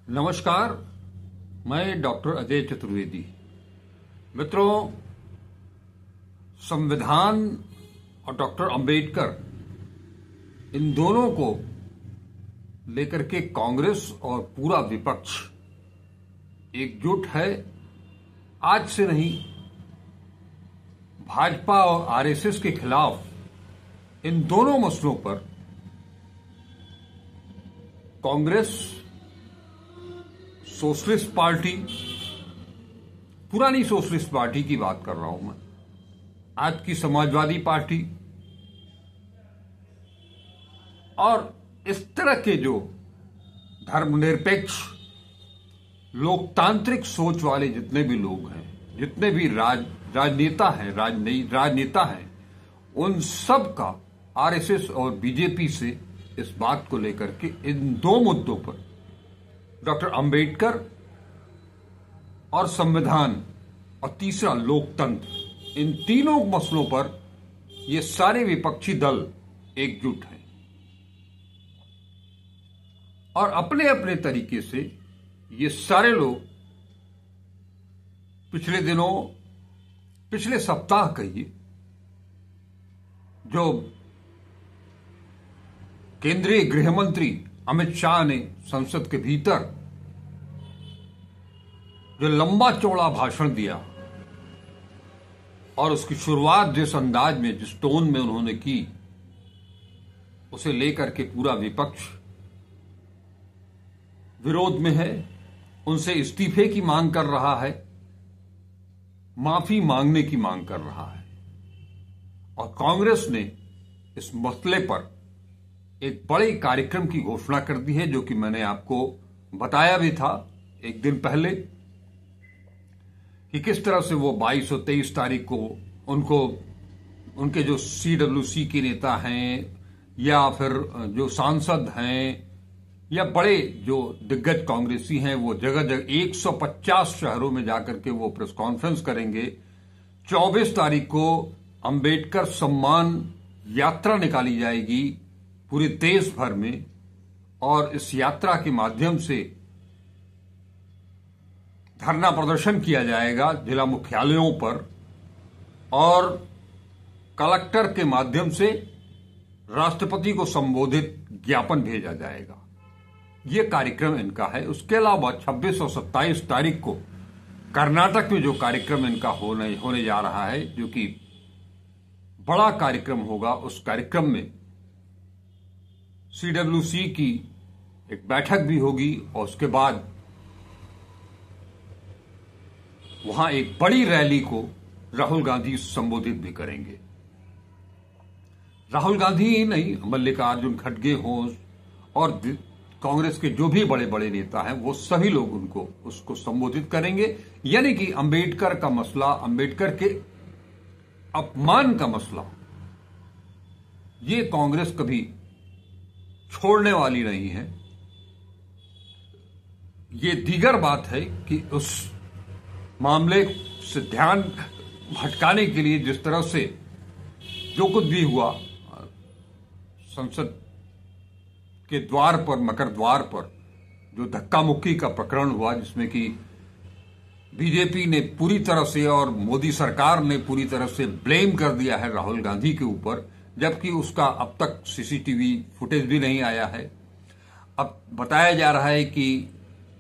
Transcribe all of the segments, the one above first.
नमस्कार, मैं डॉक्टर अजय चतुर्वेदी। मित्रों, संविधान और डॉक्टर अंबेडकर, इन दोनों को लेकर के कांग्रेस और पूरा विपक्ष एकजुट है। आज से नहीं, भाजपा और आरएसएस के खिलाफ इन दोनों मसलों पर कांग्रेस, सोशलिस्ट पार्टी, पुरानी सोशलिस्ट पार्टी की बात कर रहा हूं मैं, आज की समाजवादी पार्टी और इस तरह के जो धर्मनिरपेक्ष लोकतांत्रिक सोच वाले जितने भी लोग हैं, जितने भी राजनेता हैं, उन सब का आरएसएस और बीजेपी से इस बात को लेकर के इन दो मुद्दों पर, डॉक्टर अंबेडकर और संविधान और तीसरा लोकतंत्र, इन तीनों मसलों पर ये सारे विपक्षी दल एकजुट हैं और अपने अपने तरीके से ये सारे लोग पिछले सप्ताह कहिए, जो केंद्रीय गृह मंत्री अमित शाह ने संसद के भीतर जो लंबा चौड़ा भाषण दिया और उसकी शुरुआत जिस अंदाज में, जिस टोन में उन्होंने की, उसे लेकर के पूरा विपक्ष विरोध में है, उनसे इस्तीफे की मांग कर रहा है, माफी मांगने की मांग कर रहा है। और कांग्रेस ने इस मसले पर एक बड़े कार्यक्रम की घोषणा कर दी है, जो कि मैंने आपको बताया भी था एक दिन पहले कि किस तरह से वो 22 और 23 तारीख को उनके जो सीडब्ल्यूसी के नेता हैं या फिर जो सांसद हैं या बड़े जो दिग्गज कांग्रेसी हैं, वो जगह जगह 150 शहरों में जाकर के वो प्रेस कॉन्फ्रेंस करेंगे। 24 तारीख को अंबेडकर सम्मान यात्रा निकाली जाएगी पूरे देश भर में और इस यात्रा के माध्यम से धरना प्रदर्शन किया जाएगा जिला मुख्यालयों पर और कलेक्टर के माध्यम से राष्ट्रपति को संबोधित ज्ञापन भेजा जाएगा। ये कार्यक्रम इनका है। उसके अलावा 26 और 27 तारीख को कर्नाटक में जो कार्यक्रम इनका होने जा रहा है, जो कि बड़ा कार्यक्रम होगा, उस कार्यक्रम में सीडब्ल्यूसी की एक बैठक भी होगी और उसके बाद वहां एक बड़ी रैली को राहुल गांधी संबोधित भी करेंगे। राहुल गांधी ही नहीं, मल्लिकार्जुन खड़गे हों और कांग्रेस के जो भी बड़े बड़े नेता हैं, वो सभी लोग उसको संबोधित करेंगे। यानी कि अंबेडकर का मसला, अंबेडकर के अपमान का मसला, ये कांग्रेस कभी छोड़ने वाली नहीं है। ये दीगर बात है कि उस मामले से ध्यान भटकाने के लिए जिस तरह से जो कुछ भी हुआ संसद के द्वार पर, मकर द्वार पर जो धक्का मुक्की का प्रकरण हुआ, जिसमें कि बीजेपी ने पूरी तरह से और मोदी सरकार ने पूरी तरह से ब्लेम कर दिया है राहुल गांधी के ऊपर, जबकि उसका अब तक सीसीटीवी फुटेज भी नहीं आया है। अब बताया जा रहा है कि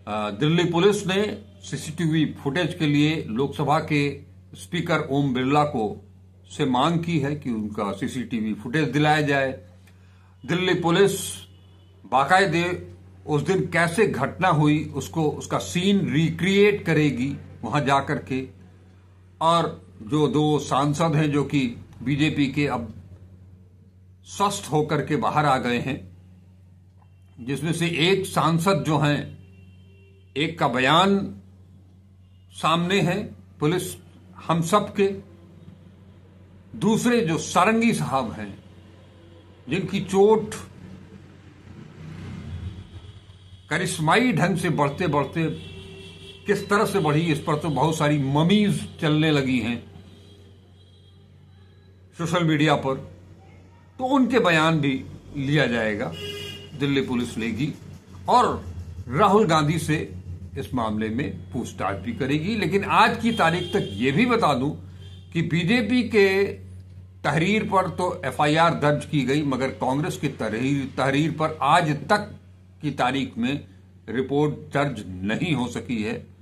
दिल्ली पुलिस ने सीसीटीवी फुटेज के लिए लोकसभा के स्पीकर ओम बिरला से मांग की है कि उनका सीसीटीवी फुटेज दिलाया जाए। दिल्ली पुलिस बाकायदे उस दिन कैसे घटना हुई उसका सीन रिक्रिएट करेगी वहां जाकर के। और जो दो सांसद हैं जो कि बीजेपी के अब स्वस्थ होकर के बाहर आ गए हैं, जिसमें से एक सांसद जो हैं, एक का बयान सामने है पुलिस हम सब के, दूसरे जो सारंगी साहब हैं, जिनकी चोट करिश्माई ढंग से बढ़ते बढ़ते किस तरह से बढ़ी, इस पर तो बहुत सारी ममीज चलने लगी हैं सोशल मीडिया पर, तो उनके बयान भी लिया जाएगा, दिल्ली पुलिस लेगी। और राहुल गांधी से इस मामले में पूछताछ भी करेगी। लेकिन आज की तारीख तक ये भी बता दूं कि बीजेपी के तहरीर पर तो एफआईआर दर्ज की गई, मगर कांग्रेस की तहरीर पर आज तक की तारीख में रिपोर्ट दर्ज नहीं हो सकी है।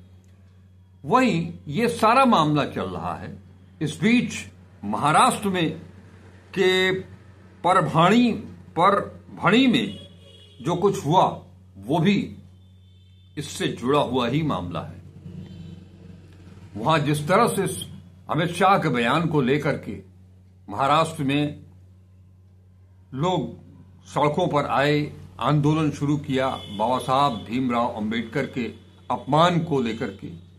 वहीं ये सारा मामला चल रहा है, इस बीच महाराष्ट्र में के परभणी में जो कुछ हुआ वो भी इससे जुड़ा हुआ ही मामला है। वहां जिस तरह से अमित शाह के बयान को लेकर के महाराष्ट्र में लोग सड़कों पर आए, आंदोलन शुरू किया, बाबा साहब भीमराव अंबेडकर के अपमान को लेकर के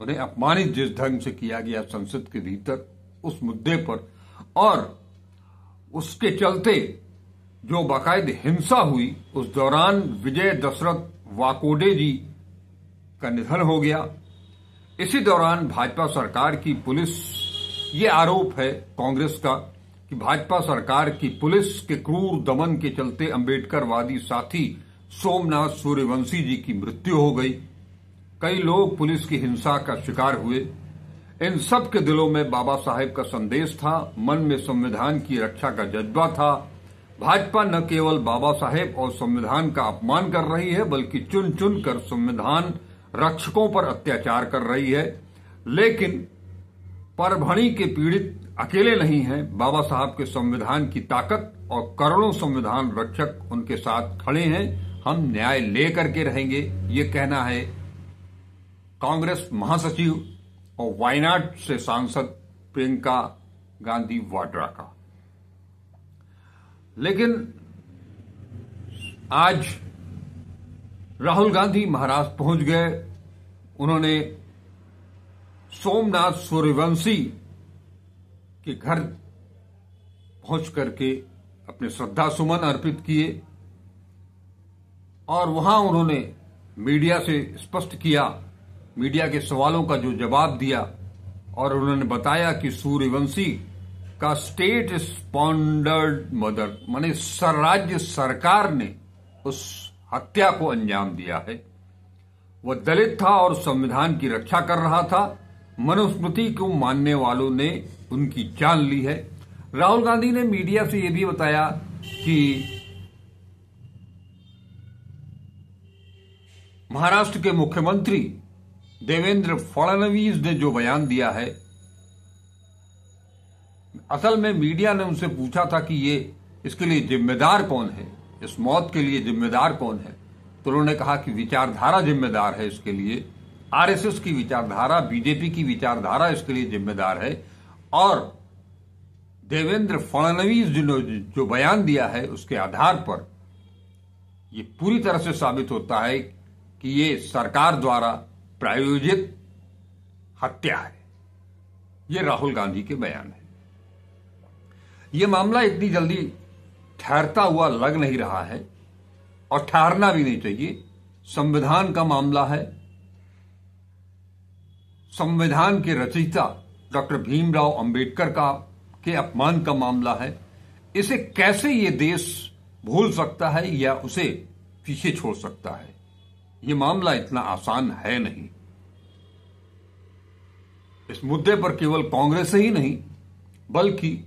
उन्हें अपमानित जिस ढंग से किया गया संसद के भीतर उस मुद्दे पर, और उसके चलते जो बाकायदे हिंसा हुई, उस दौरान विजय दशरथ वाकोडे जी का निधन हो गया। इसी दौरान भाजपा सरकार की पुलिस, ये आरोप है कांग्रेस का कि भाजपा सरकार की पुलिस के क्रूर दमन के चलते अंबेडकरवादी साथी सोमनाथ सूर्यवंशी जी की मृत्यु हो गई। कई लोग पुलिस की हिंसा का शिकार हुए। इन सब के दिलों में बाबा साहेब का संदेश था, मन में संविधान की रक्षा का जज्बा था। भाजपा न केवल बाबा साहेब और संविधान का अपमान कर रही है, बल्कि चुन चुन कर संविधान रक्षकों पर अत्याचार कर रही है। लेकिन परभणी के पीड़ित अकेले नहीं हैं। बाबा साहब के संविधान की ताकत और करोड़ों संविधान रक्षक उनके साथ खड़े हैं। हम न्याय लेकर के रहेंगे, ये कहना है कांग्रेस महासचिव और वायनाड से सांसद प्रियंका गांधी वाड्रा का। लेकिन आज राहुल गांधी महाराष्ट्र पहुंच गए। उन्होंने सोमनाथ सूर्यवंशी के घर पहुंच करके अपने श्रद्धा सुमन अर्पित किए और वहां उन्होंने मीडिया से स्पष्ट किया, मीडिया के सवालों का जो जवाब दिया, और उन्होंने बताया कि सूर्यवंशी का स्टेट स्पॉन्सर्ड मर्डर, माने राज्य सरकार ने उस हत्या को अंजाम दिया है। वह दलित था और संविधान की रक्षा कर रहा था। मनुस्मृति को मानने वालों ने उनकी जान ली है। राहुल गांधी ने मीडिया से यह भी बताया कि महाराष्ट्र के मुख्यमंत्री देवेंद्र फडणवीस ने जो बयान दिया है, असल में मीडिया ने उनसे पूछा था कि ये इसके लिए जिम्मेदार कौन है, इस मौत के लिए जिम्मेदार कौन है, तो उन्होंने कहा कि विचारधारा जिम्मेदार है इसके लिए, आरएसएस की विचारधारा, बीजेपी की विचारधारा इसके लिए जिम्मेदार है। और देवेंद्र फडणवीस ने जो बयान दिया है उसके आधार पर ये पूरी तरह से साबित होता है कि ये सरकार द्वारा प्रायोजित हत्या है। ये राहुल गांधी के बयान है। ये मामला इतनी जल्दी ठहरता हुआ लग नहीं रहा है और ठहरना भी नहीं चाहिए। संविधान का मामला है, संविधान के रचयिता डॉक्टर भीमराव अंबेडकर के अपमान का मामला है। इसे कैसे ये देश भूल सकता है या उसे पीछे छोड़ सकता है? ये मामला इतना आसान है नहीं। इस मुद्दे पर केवल कांग्रेस ही नहीं बल्कि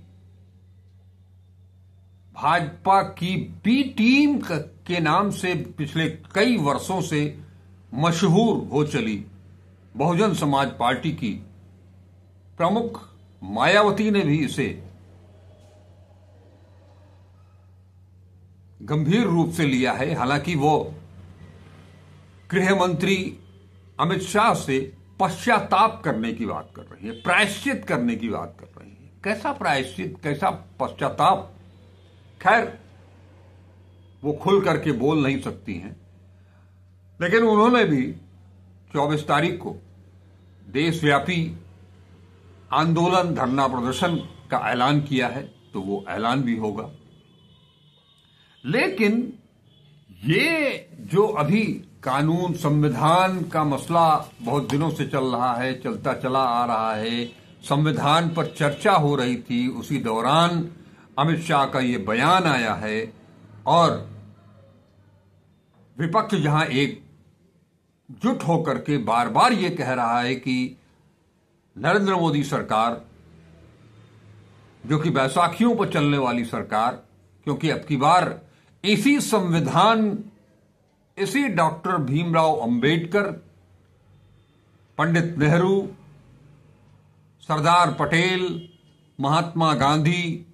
भाजपा की बी टीम के नाम से पिछले कई वर्षों से मशहूर हो चली बहुजन समाज पार्टी की प्रमुख मायावती ने भी इसे गंभीर रूप से लिया है। हालांकि वो गृह मंत्री अमित शाह से पश्चाताप करने की बात कर रही है, प्रायश्चित करने की बात कर रही है। कैसा प्रायश्चित, कैसा पश्चाताप? खैर, वो खुल करके बोल नहीं सकती हैं, लेकिन उन्होंने भी 24 तारीख को देशव्यापी आंदोलन, धरना प्रदर्शन का ऐलान किया है, तो वो ऐलान भी होगा। लेकिन ये जो अभी कानून, संविधान का मसला बहुत दिनों से चल रहा है, चलता चला आ रहा है, संविधान पर चर्चा हो रही थी, उसी दौरान अमित शाह का ये बयान आया है और विपक्ष जहां एकजुट होकर के बार बार ये कह रहा है कि नरेंद्र मोदी सरकार, जो कि बैसाखियों पर चलने वाली सरकार, क्योंकि अब की बार इसी संविधान, इसी डॉक्टर भीमराव अंबेडकर, पंडित नेहरू, सरदार पटेल, महात्मा गांधी,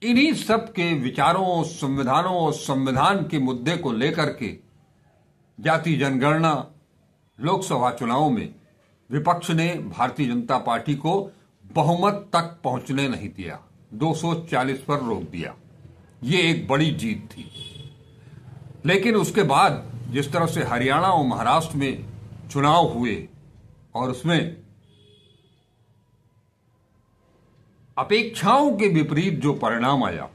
इन्हीं सब के विचारों, संविधानों और संविधान के मुद्दे को लेकर के जाति जनगणना लोकसभा चुनाव में विपक्ष ने भारतीय जनता पार्टी को बहुमत तक पहुंचने नहीं दिया, 240 पर रोक दिया। ये एक बड़ी जीत थी। लेकिन उसके बाद जिस तरह से हरियाणा और महाराष्ट्र में चुनाव हुए और उसमें अपेक्षाओं के विपरीत जो परिणाम आया,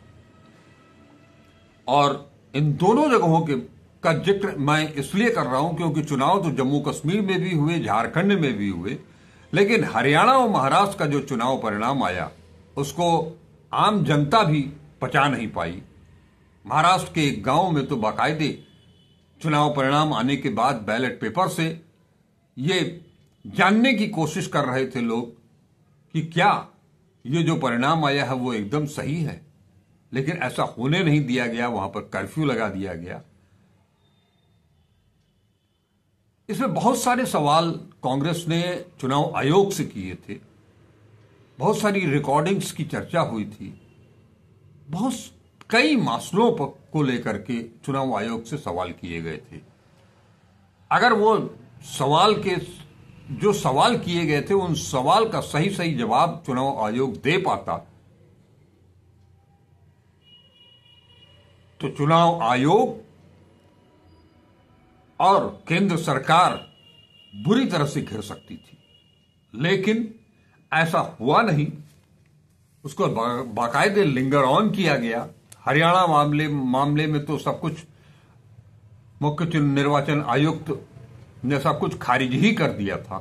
और इन दोनों जगहों के का जिक्र मैं इसलिए कर रहा हूं क्योंकि चुनाव तो जम्मू कश्मीर में भी हुए, झारखंड में भी हुए, लेकिन हरियाणा और महाराष्ट्र का जो चुनाव परिणाम आया उसको आम जनता भी पचा नहीं पाई। महाराष्ट्र के एक गांव में तो बाकायदे चुनाव परिणाम आने के बाद बैलेट पेपर से ये जानने की कोशिश कर रहे थे लोग कि क्या ये जो परिणाम आया है वो एकदम सही है, लेकिन ऐसा होने नहीं दिया गया। वहां पर कर्फ्यू लगा दिया गया। इसमें बहुत सारे सवाल कांग्रेस ने चुनाव आयोग से किए थे, बहुत सारी रिकॉर्डिंग्स की चर्चा हुई थी, बहुत कई मसलों को लेकर के चुनाव आयोग से सवाल किए गए थे। अगर वो जो सवाल किए गए थे उन सवाल का सही सही जवाब चुनाव आयोग दे पाता तो चुनाव आयोग और केंद्र सरकार बुरी तरह से घिर सकती थी। लेकिन ऐसा हुआ नहीं, उसको बाकायदे लिंगर ऑन किया गया। हरियाणा मामले में तो सब कुछ मुख्य निर्वाचन आयुक्त ने सब कुछ खारिज ही कर दिया था।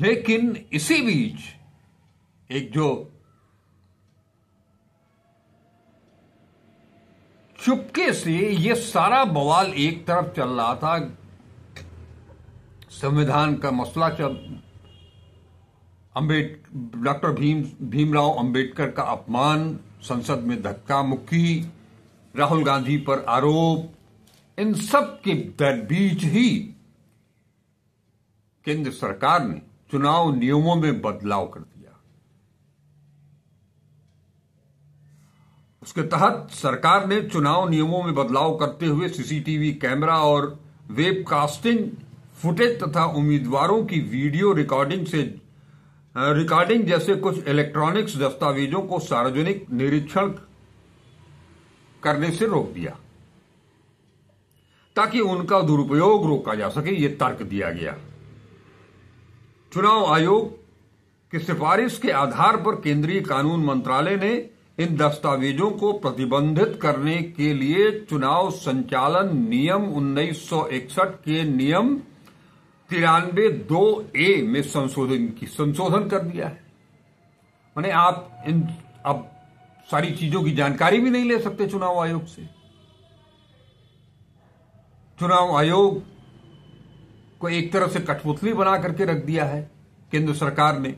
लेकिन इसी बीच एक जो चुपके से ये सारा बवाल एक तरफ चल रहा था, संविधान का मसला डॉक्टर भीमराव अंबेडकर का अपमान, संसद में धक्का मुक्की, राहुल गांधी पर आरोप, इन सब के बीच ही केंद्र सरकार ने चुनाव नियमों में बदलाव कर दिया। उसके तहत सरकार ने चुनाव नियमों में बदलाव करते हुए सीसीटीवी कैमरा और वेबकास्टिंग फुटेज तथा उम्मीदवारों की वीडियो रिकॉर्डिंग जैसे कुछ इलेक्ट्रॉनिक्स दस्तावेजों को सार्वजनिक निरीक्षण करने से रोक दिया ताकि उनका दुरुपयोग रोका जा सके। ये तर्क दिया गया। चुनाव आयोग की सिफारिश के आधार पर केंद्रीय कानून मंत्रालय ने इन दस्तावेजों को प्रतिबंधित करने के लिए चुनाव संचालन नियम 1961 के नियम 93(2)(a) में संशोधन कर दिया है। माने आप अब सारी चीजों की जानकारी भी नहीं ले सकते चुनाव आयोग से। चुनाव आयोग को एक तरह से कठपुतली बना करके रख दिया है केंद्र सरकार ने।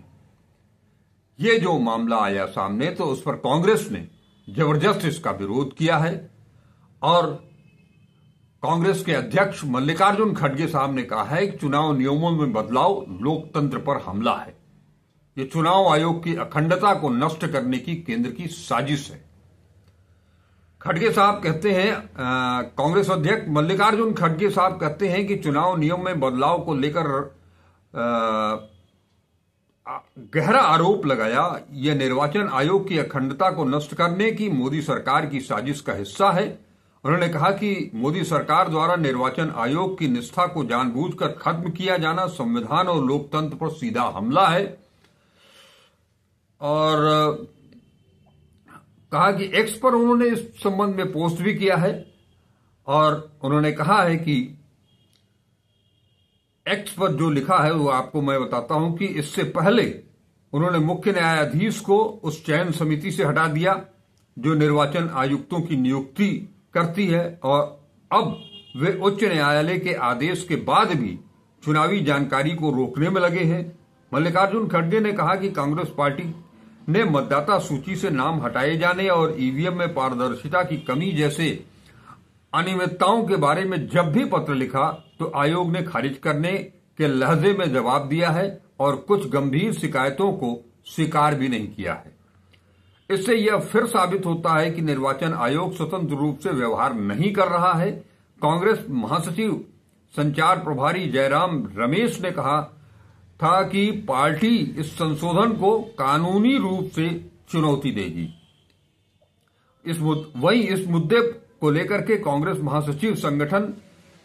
यह जो मामला आया सामने तो उस पर कांग्रेस ने जबरदस्त इसका विरोध किया है और कांग्रेस के अध्यक्ष मल्लिकार्जुन खड़गे साहब ने कहा है कि चुनाव नियमों में बदलाव लोकतंत्र पर हमला है। यह चुनाव आयोग की अखंडता को नष्ट करने की केंद्र की साजिश है। खड़गे साहब कहते हैं, कांग्रेस अध्यक्ष मल्लिकार्जुन खड़गे साहब कहते हैं कि चुनाव नियम में बदलाव को लेकर गहरा आरोप लगाया। यह निर्वाचन आयोग की अखंडता को नष्ट करने की मोदी सरकार की साजिश का हिस्सा है। उन्होंने कहा कि मोदी सरकार द्वारा निर्वाचन आयोग की निष्ठा को जानबूझकर खत्म किया जाना संविधान और लोकतंत्र पर सीधा हमला है। और कहा कि एक्स पर उन्होंने इस संबंध में पोस्ट भी किया है और उन्होंने कहा है कि एक्स पर जो लिखा है वो आपको मैं बताता हूं कि इससे पहले उन्होंने मुख्य न्यायाधीश को उस चयन समिति से हटा दिया जो निर्वाचन आयुक्तों की नियुक्ति करती है और अब वे उच्च न्यायालय के आदेश के बाद भी चुनावी जानकारी को रोकने में लगे हैं। मल्लिकार्जुन खड़गे ने कहा कि कांग्रेस पार्टी ने मतदाता सूची से नाम हटाए जाने और ईवीएम में पारदर्शिता की कमी जैसे अनियमितताओं के बारे में जब भी पत्र लिखा तो आयोग ने खारिज करने के लहजे में जवाब दिया है और कुछ गंभीर शिकायतों को स्वीकार भी नहीं किया है। इससे यह फिर साबित होता है कि निर्वाचन आयोग स्वतंत्र रूप से व्यवहार नहीं कर रहा है। कांग्रेस महासचिव संचार प्रभारी जयराम रमेश ने कहा था कि पार्टी इस संशोधन को कानूनी रूप से चुनौती देगी। वहीं इस मुद्दे को लेकर के कांग्रेस महासचिव संगठन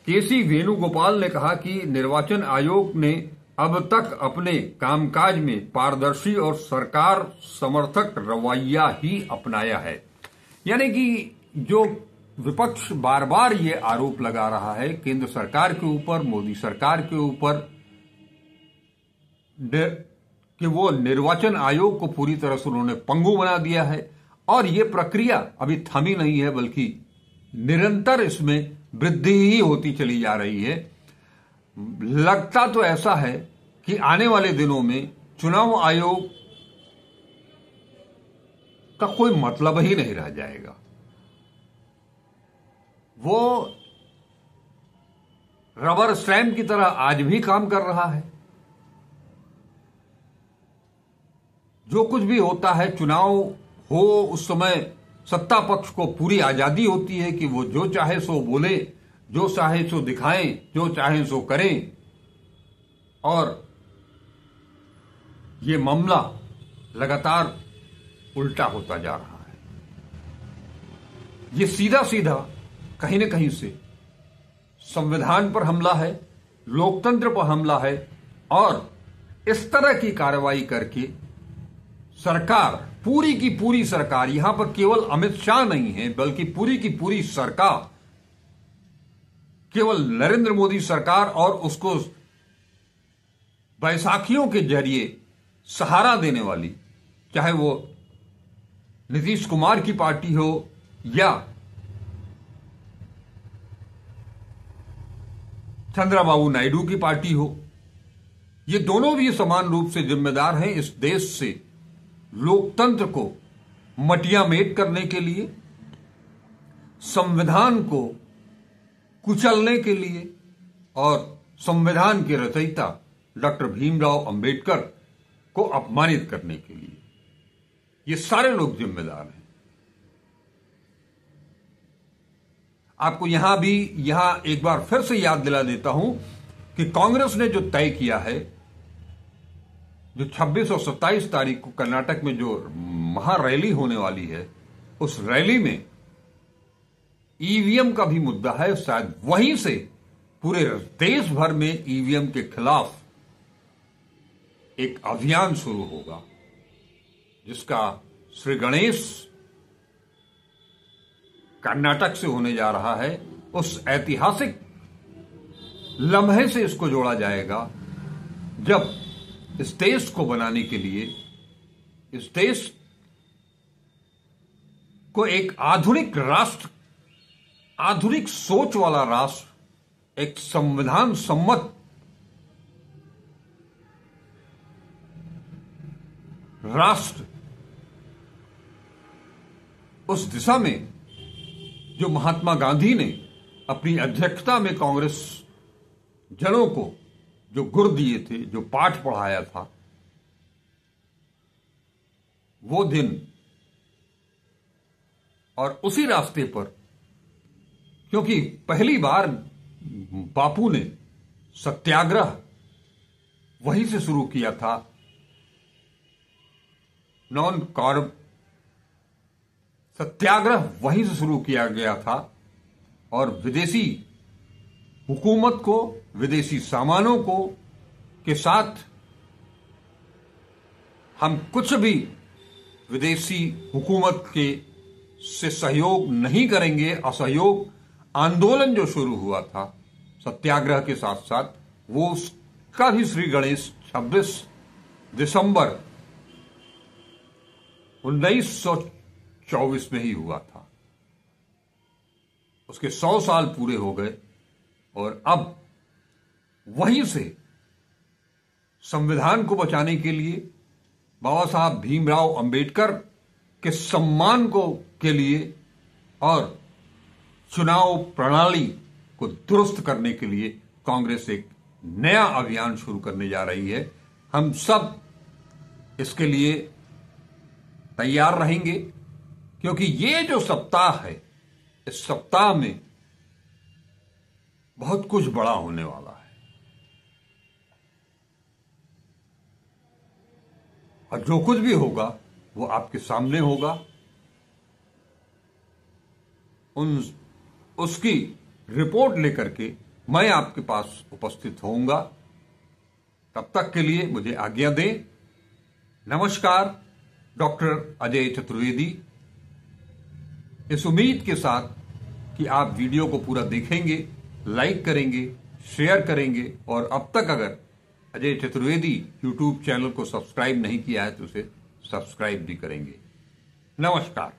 केसी वेणुगोपाल ने कहा कि निर्वाचन आयोग ने अब तक अपने कामकाज में पारदर्शी और सरकार समर्थक रवैया ही अपनाया है। यानी कि जो विपक्ष बार बार ये आरोप लगा रहा है केंद्र सरकार के ऊपर, मोदी सरकार के ऊपर कि वो निर्वाचन आयोग को पूरी तरह से उन्होंने पंगु बना दिया है और ये प्रक्रिया अभी थमी नहीं है बल्कि निरंतर इसमें वृद्धि ही होती चली जा रही है। लगता तो ऐसा है कि आने वाले दिनों में चुनाव आयोग का कोई मतलब ही नहीं रह जाएगा। वो रबर स्टैम्प की तरह आज भी काम कर रहा है। जो कुछ भी होता है, चुनाव हो उस समय सत्ता पक्ष को पूरी आजादी होती है कि वो जो चाहे सो बोले, जो चाहे सो दिखाएं, जो चाहे सो करें। और ये मामला लगातार उल्टा होता जा रहा है। ये सीधा सीधा कहीं न कहीं से संविधान पर हमला है, लोकतंत्र पर हमला है और इस तरह की कार्रवाई करके सरकार, पूरी की पूरी सरकार, यहां पर केवल अमित शाह नहीं है बल्कि पूरी की पूरी सरकार, केवल नरेंद्र मोदी सरकार और उसको बैसाखियों के जरिए सहारा देने वाली, चाहे वो नीतीश कुमार की पार्टी हो या चंद्रबाबू नायडू की पार्टी हो, ये दोनों भी समान रूप से जिम्मेदार हैं इस देश से लोकतंत्र को मटियामेट करने के लिए, संविधान को कुचलने के लिए और संविधान के रचयिता डॉक्टर भीमराव अंबेडकर को अपमानित करने के लिए। ये सारे लोग जिम्मेदार हैं। आपको यहां एक बार फिर से याद दिला देता हूं कि कांग्रेस ने जो तय किया है, जो 26 और 27 तारीख को कर्नाटक में जो महारैली होने वाली है, उस रैली में ईवीएम का भी मुद्दा है। शायद वहीं से पूरे देश भर में ईवीएम के खिलाफ एक अभियान शुरू होगा, जिसका श्री गणेश कर्नाटक से होने जा रहा है। उस ऐतिहासिक लम्हे से इसको जोड़ा जाएगा जब इस देश को बनाने के लिए, इस देश को एक आधुनिक राष्ट्र, आधुनिक सोच वाला राष्ट्र, एक संविधान सम्मत राष्ट्र, उस दिशा में जो महात्मा गांधी ने अपनी अध्यक्षता में कांग्रेस जनों को जो गुर दिए थे, जो पाठ पढ़ाया था, वो दिन और उसी रास्ते पर, क्योंकि पहली बार बापू ने सत्याग्रह वहीं से शुरू किया था, नॉन कार्ब सत्याग्रह वहीं से शुरू किया गया था और विदेशी हुकूमत को, विदेशी सामानों को के साथ हम कुछ भी विदेशी हुकूमत के से सहयोग नहीं करेंगे। असहयोग आंदोलन जो शुरू हुआ था सत्याग्रह के साथ साथ, वो उसका भी श्री गणेश 26 दिसंबर 1924 में ही हुआ था। उसके 100 साल पूरे हो गए और अब वहीं से संविधान को बचाने के लिए, बाबा साहब भीमराव अंबेडकर के सम्मान के लिए और चुनाव प्रणाली को दुरुस्त करने के लिए कांग्रेस एक नया अभियान शुरू करने जा रही है। हम सब इसके लिए तैयार रहेंगे, क्योंकि ये जो सप्ताह है, इस सप्ताह में बहुत कुछ बड़ा होने वाला है। और जो कुछ भी होगा वो आपके सामने होगा। उसकी रिपोर्ट लेकर के मैं आपके पास उपस्थित होऊंगा। तब तक के लिए मुझे आज्ञा दें। नमस्कार, डॉक्टर अजय चतुर्वेदी। इस उम्मीद के साथ कि आप वीडियो को पूरा देखेंगे, लाइक करेंगे, शेयर करेंगे और अब तक अगर अजय चतुर्वेदी यूट्यूब चैनल को सब्सक्राइब नहीं किया है तो उसे सब्सक्राइब भी करेंगे। नमस्कार।